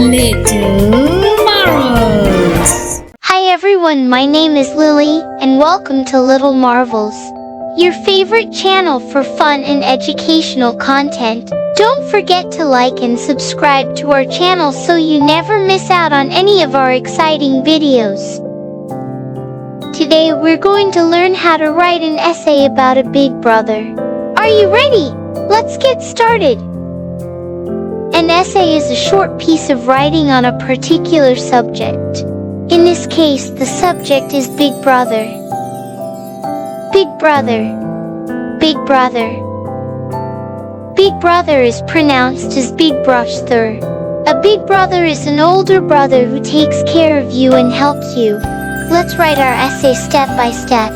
Little Marvels. Hi everyone, my name is Lily, and welcome to Little Marvels, your favorite channel for fun and educational content. Don't forget to like and subscribe to our channel so you never miss out on any of our exciting videos. Today we're going to learn how to write an essay about a big brother. Are you ready? Let's get started. An essay is a short piece of writing on a particular subject. In this case, the subject is Big Brother. Big Brother. Big Brother. Big Brother is pronounced as Big Brother. A big brother is an older brother who takes care of you and helps you. Let's write our essay step by step.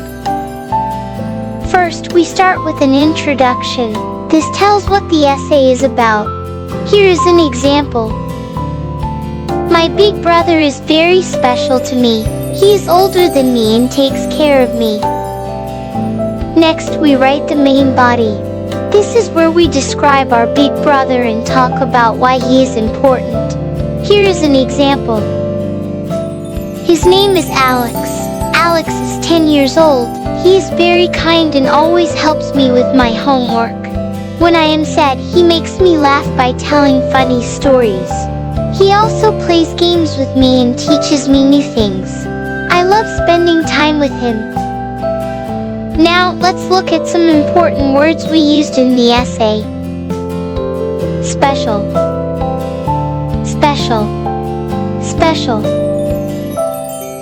First, we start with an introduction. This tells what the essay is about. Here is an example. My big brother is very special to me. He is older than me and takes care of me. Next, we write the main body. This is where we describe our big brother and talk about why he is important. Here is an example. His name is Alex. Alex is 10 years old. He is very kind and always helps me with my homework. When I am sad, he makes me laugh by telling funny stories. He also plays games with me and teaches me new things. I love spending time with him. Now, let's look at some important words we used in the essay. Special. Special. Special.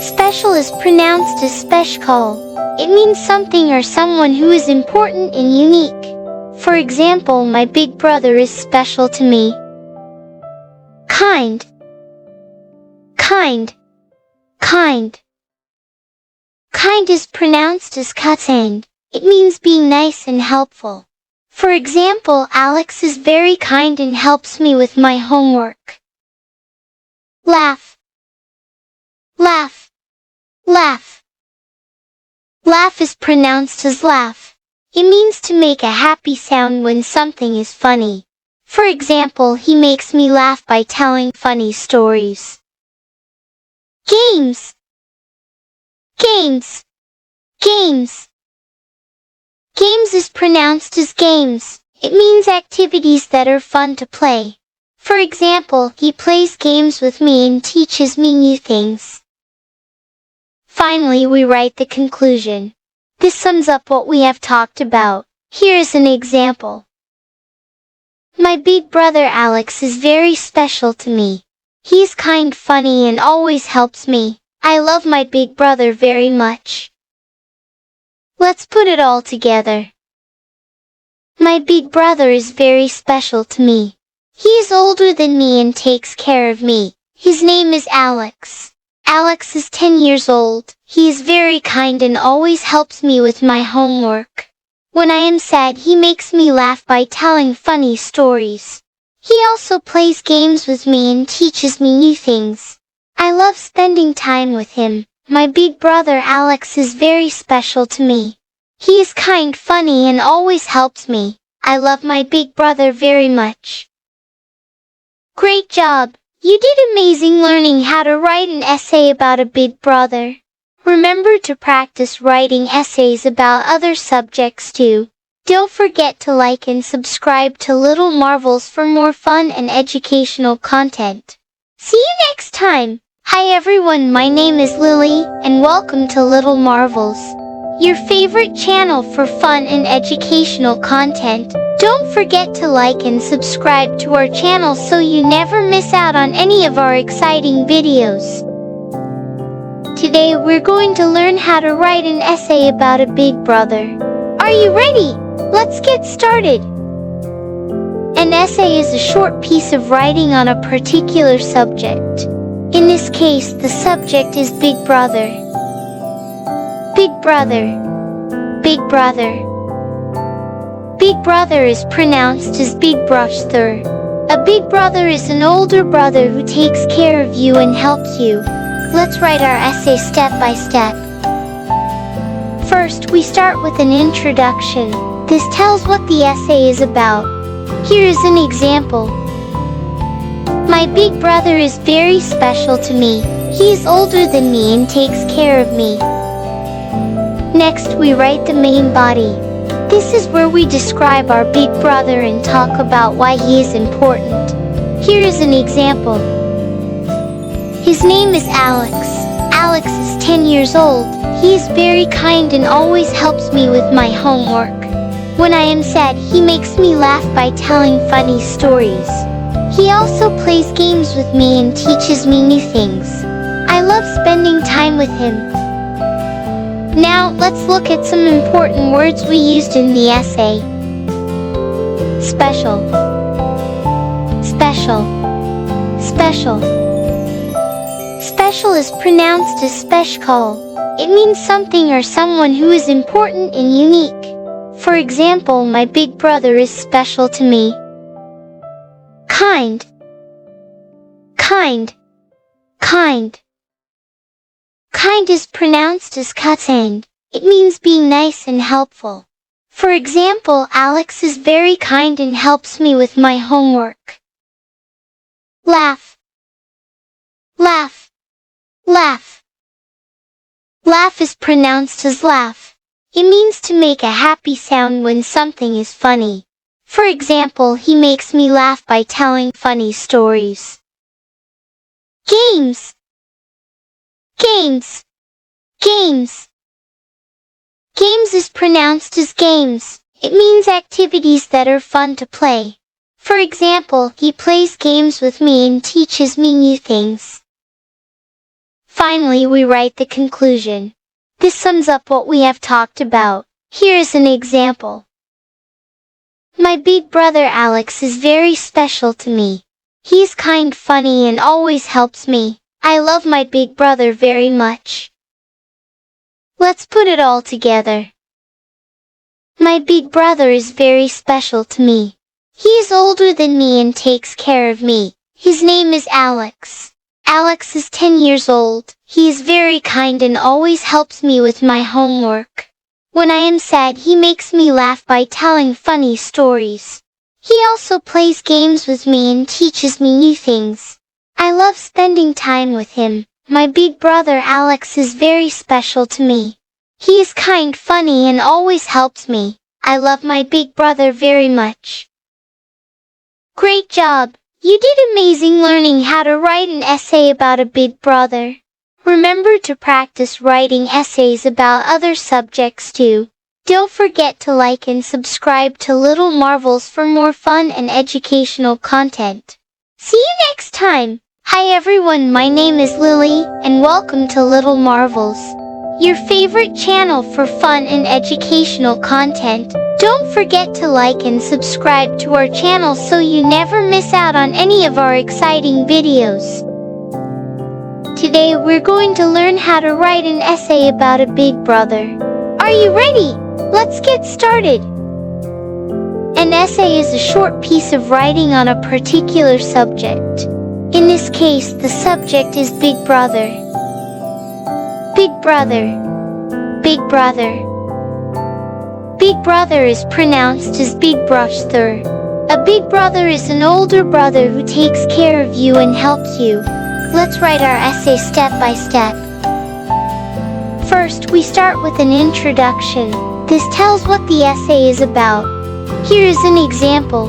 Special is pronounced as special. It means something or someone who is important and unique. For example, my big brother is special to me. Kind. Kind. Kind. Kind is pronounced as katang. It means being nice and helpful. For example, Alex is very kind and helps me with my homework. Laugh. Laugh. Laugh. Laugh is pronounced as laugh. It means to make a happy sound when something is funny. For example, he makes me laugh by telling funny stories. Games. Games. Games. Games is pronounced as games. It means activities that are fun to play. For example, he plays games with me and teaches me new things. Finally, we write the conclusion. This sums up what we have talked about. Here is an example. My big brother Alex is very special to me. He's kind, funny, and always helps me. I love my big brother very much. Let's put it all together. My big brother is very special to me. He is older than me and takes care of me. His name is Alex. Alex is 10 years old. He is very kind and always helps me with my homework. When I am sad, he makes me laugh by telling funny stories. He also plays games with me and teaches me new things. I love spending time with him. My big brother Alex is very special to me. He is kind, funny, and always helps me. I love my big brother very much. Great job! You did amazing learning how to write an essay about a big brother. Remember to practice writing essays about other subjects too. Don't forget to like and subscribe to Little Marvels for more fun and educational content. See you next time! Hi everyone, my name is Lily, and welcome to Little Marvels, your favorite channel for fun and educational content. Don't forget to like and subscribe to our channel so you never miss out on any of our exciting videos. Today we're going to learn how to write an essay about a big brother. Are you ready? Let's get started. An essay is a short piece of writing on a particular subject. In this case, the subject is Big Brother. Big Brother. Big Brother. Big brother is pronounced as Big Brother. A big brother is an older brother who takes care of you and helps you. Let's write our essay step by step. First, we start with an introduction. This tells what the essay is about. Here is an example. My big brother is very special to me. He is older than me and takes care of me. Next, we write the main body. This is where we describe our big brother and talk about why he is important. Here is an example. His name is Alex. Alex is 10 years old. He is very kind and always helps me with my homework. When I am sad, he makes me laugh by telling funny stories. He also plays games with me and teaches me new things. I love spending time with him. Now, let's look at some important words we used in the essay. Special. Special. Special. Special is pronounced as special. It means something or someone who is important and unique. For example, my big brother is special to me. Kind. Kind. Kind. Kind is pronounced as katang. It means being nice and helpful. For example, Alex is very kind and helps me with my homework. Laugh. Laugh. Laugh. Laugh is pronounced as laugh. It means to make a happy sound when something is funny. For example, he makes me laugh by telling funny stories. Games. Games. Games. Games is pronounced as games. It means activities that are fun to play. For example, he plays games with me and teaches me new things. Finally, we write the conclusion. This sums up what we have talked about. Here is an example. My big brother Alex is very special to me. He's kind, funny, and always helps me. I love my big brother very much. Let's put it all together. My big brother is very special to me. He is older than me and takes care of me. His name is Alex. Alex is 10 years old. He is very kind and always helps me with my homework. When I am sad, he makes me laugh by telling funny stories. He also plays games with me and teaches me new things. I love spending time with him. My big brother Alex is very special to me. He is kind, funny, and always helps me. I love my big brother very much. Great job! You did amazing learning how to write an essay about a big brother. Remember to practice writing essays about other subjects too. Don't forget to like and subscribe to Little Marvels for more fun and educational content. See you next time! Hi everyone, my name is Lily, and welcome to Little Marvels, your favorite channel for fun and educational content. Don't forget to like and subscribe to our channel so you never miss out on any of our exciting videos. Today we're going to learn how to write an essay about a big brother. Are you ready? Let's get started. An essay is a short piece of writing on a particular subject. In this case, the subject is Big Brother. Big Brother. Big Brother. Big brother is pronounced as big brother. A big brother is an older brother who takes care of you and helps you. Let's write our essay step by step. First, we start with an introduction. This tells what the essay is about. Here is an example.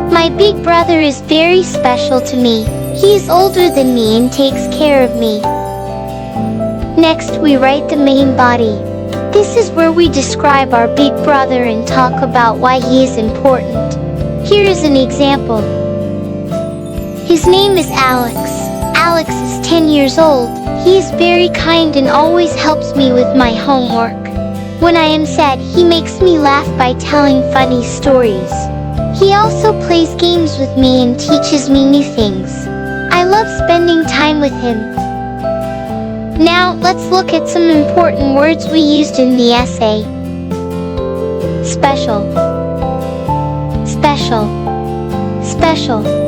My big brother is very special to me. He is older than me and takes care of me. Next, we write the main body. This is where we describe our big brother and talk about why he is important. Here is an example. His name is Alex. Alex is 10 years old. He is very kind and always helps me with my homework. When I am sad, he makes me laugh by telling funny stories. He also plays games with me and teaches me new things. I love spending time with him. Now, let's look at some important words we used in the essay. Special. Special. Special.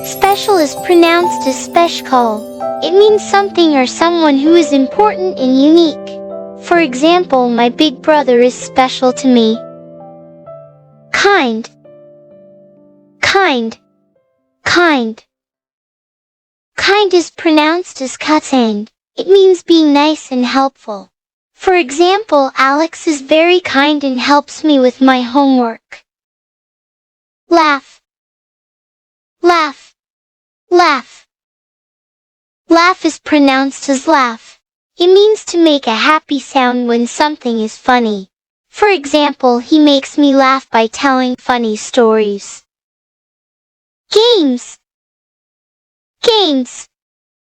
Special is pronounced as special. It means something or someone who is important and unique. For example, my big brother is special to me. Kind. Kind. Kind. Kind is pronounced as kind. It means being nice and helpful. For example, Alex is very kind and helps me with my homework. Laugh. Laugh. Laugh. Laugh is pronounced as laugh. It means to make a happy sound when something is funny. For example, he makes me laugh by telling funny stories. Games. Games.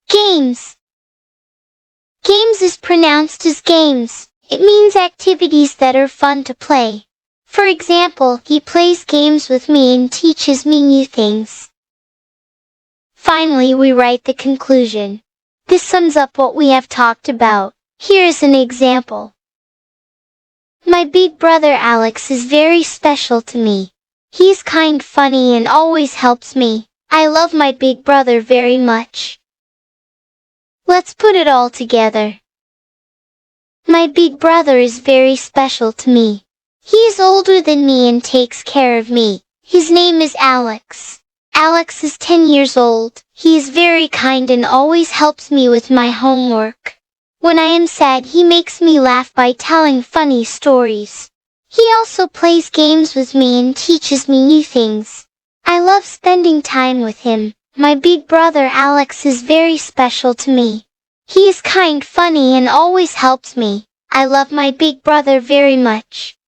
Games. Games is pronounced as games. It means activities that are fun to play. For example, he plays games with me and teaches me new things. Finally, we write the conclusion. This sums up what we have talked about. Here is an example. My big brother Alex is very special to me. He's kind, funny, and always helps me. I love my big brother very much. Let's put it all together. My big brother is very special to me. He is older than me and takes care of me. His name is Alex. Alex is 10 years old. He is very kind and always helps me with my homework. When I am sad, he makes me laugh by telling funny stories. He also plays games with me and teaches me new things. I love spending time with him. My big brother Alex is very special to me. He is kind, funny, and always helps me. I love my big brother very much.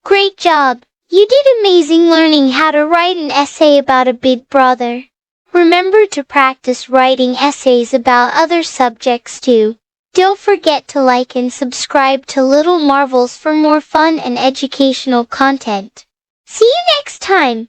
Great job! You did amazing learning how to write an essay about a big brother. Remember to practice writing essays about other subjects too. Don't forget to like and subscribe to Little Marvels for more fun and educational content. See you next time!